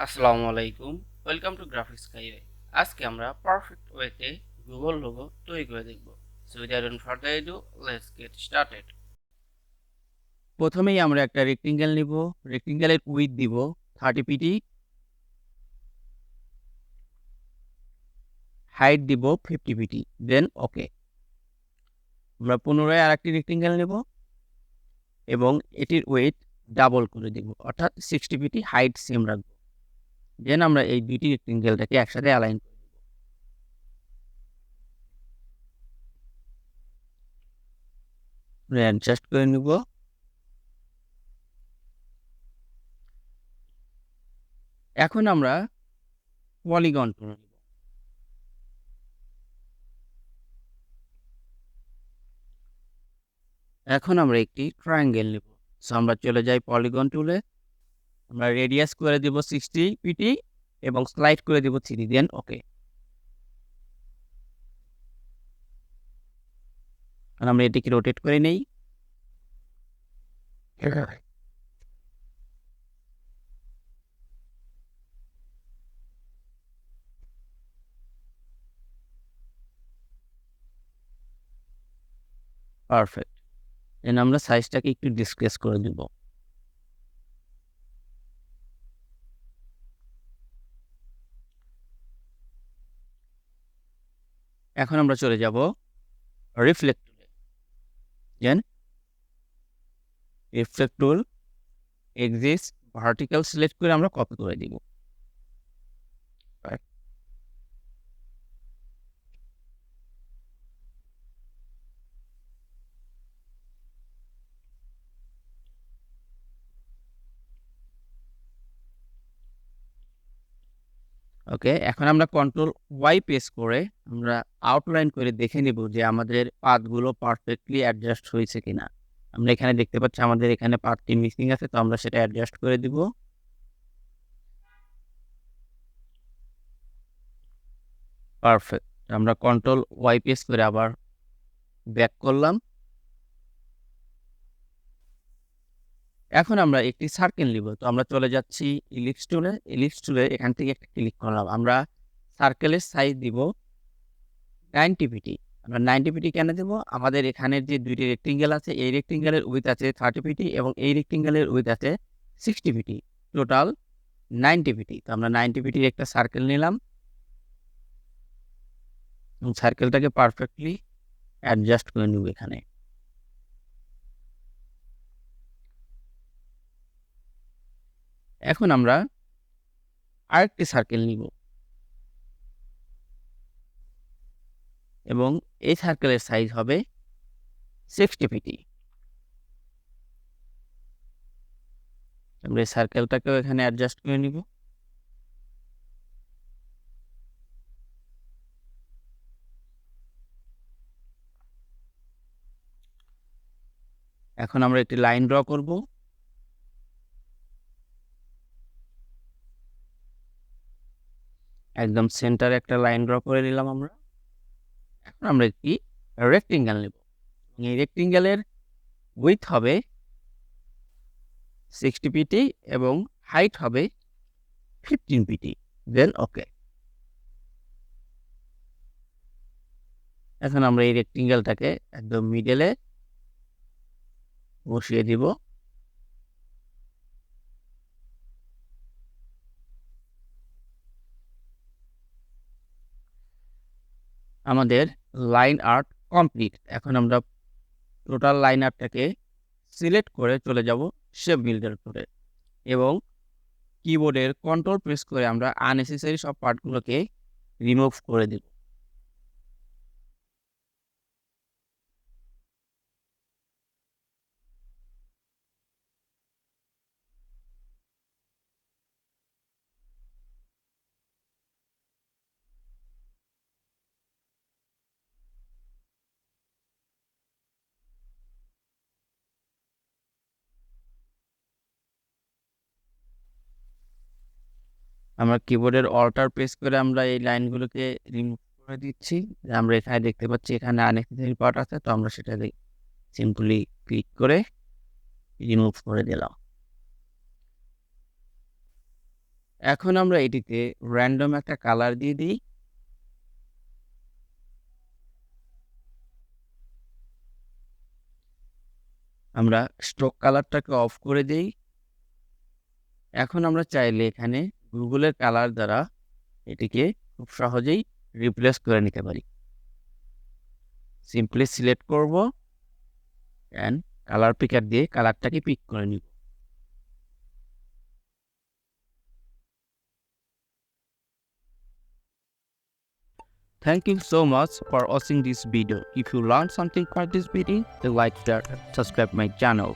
আসসালামু আলাইকুম, welcome to graphics highway. আজকে আমরা পারফেক্ট ওয়েতে গুগল লোগো তৈরি করে দেখব। So without further edu, let's get started. প্রথমেই আমরা একটা রেক্টেঙ্গেল নিব। রেক্টেঙ্গেলের উইডথ দিব 30 পিটি, হাইট দিব 50 পিটি, দেন ওকে। আমরা পুনরায় আরেকটি রেক্টেঙ্গেল নেব এবং এটির উইডথ ডাবল করে দিব, অর্থাৎ 60 পিটি, হাইট সেম রাখবো। দেন আমরা এই দুইটি রেক্টেঙ্গেলটাকে একসাথে অ্যালাইন করব। অ্যাডজাস্ট করে নিব। এখন আমরা পলিগন করে নিব। এখন আমরা একটি ট্রায়াঙ্গেল নেব। সো আমরা চলে যাই পলিগন টুলে। আমরা রেডিয়াস করে দেব 60 পিটি এবং স্লাইড করে দেব 3, দেন ওকে। আর আমরা এটিকে রোটেট করে নেই। পারফেক্ট। দেন আমরা সাইজটাকে একটু ডিসক্রিজ করে দেব। এখন আমরা চলে যাব রিফ্লেক্ট টুলে। দেন রিফ্লেক্ট টুল, এক্সিস, ভার্টিক্যাল সিলেক্ট করে আমরা কপি করে দিব। ওকে, এখন আমরা কন্ট্রোল ওয়াই প্রেস করে আমরা আউটলাইন করে দেখে নিব যে আমাদের পাথগুলো পারফেক্টলি অ্যাডজাস্ট হয়েছে কিনা। আমরা এখানে দেখতে পাচ্ছি আমাদের এখানে পার্টটি মিসিং আছে, তো আমরা সেটা অ্যাডজাস্ট করে দিব। পারফেক্ট। আমরা কন্ট্রোল ওয়াই প্রেস করে আবার ব্যাক করলাম। এখন আমরা একটি সার্কেল নিব, তো আমরা চলে যাচ্ছি ইলিপস টুলে। ইলিপস টুলে এখান থেকে একটা ক্লিক করলাম। আমরা সার্কেলের সাইজ দিব 90 পিটি। আমরা 90 পিটি কেন দেব? আমাদের এখানের যে দুইটি রেক্টেঙ্গেল আছে, এই রেক্টেঙ্গেলের উইথ আছে 30 পিটি এবং এই রেক্টেঙ্গেলের উইথ আছে 60 পিটি, টোটাল 90 পিটি। তো আমরা 90 পিটির একটা সার্কেল নিলাম এবং সার্কেলটাকে পারফেক্টলি অ্যাডজাস্ট করে নেব এখানে। এখন আমরা আরেকটি সার্কেল নিব এবং এই সার্কেলের সাইজ হবে 60 পিটি। আমরা এই সার্কেলটাকেও এখানে অ্যাডজাস্ট করে নিব। এখন আমরা একটি লাইন ড্র করব। একদম সেন্টারে একটা লাইন ড্র করে নিলাম আমরা। এখন আমরা একটি রেক্টেঙ্গেল নেব। এই রেক্টেঙ্গেলের উইথ হবে 60 পিটি এবং হাইট হবে 15 পিটি, দেন ওকে। এখন আমরা এই রেক্টেঙ্গেলটাকে একদম মিডলে বসিয়ে দিব। আমাদের লাইন আর্ট কমপ্লিট। এখন আমরা টোটাল লাইন আর্টটাকে সিলেক্ট করে চলে যাব শেপ বিল্ডার করে এবং কিবোর্ডের কন্ট্রোল প্রেস করে আমরা আননেসেসারি সব পার্টগুলোকে রিমুভ করে দিব। আমরা কিবোর্ডের অল্টার প্রেস করে আমরা এই লাইনগুলোকে রিমুভ করে দিচ্ছি। আমরা এখানে দেখতে পাচ্ছি এখানে আননেসেসারি পার্ট আছে, তো আমরা সেটা সিম্পলি ক্লিক করে রিমুভ করে দিলাম। এখন আমরা এটিতে র্যান্ডম একটা কালার দিয়ে দিই। আমরা স্ট্রোক কালারটাকে অফ করে দেই। এখন আমরা চাইলে এখানে গুগলের কালার দ্বারা এটিকে খুব সহজেই রিপ্লেস করে নিতে পারি। সিম্পলি সিলেক্ট করব অ্যান্ড কালার পিকার দিয়ে কালারটাকে পিক করে নিব। Thank you so much for watching this video. If you learned something from this video, then like, share, and subscribe my channel.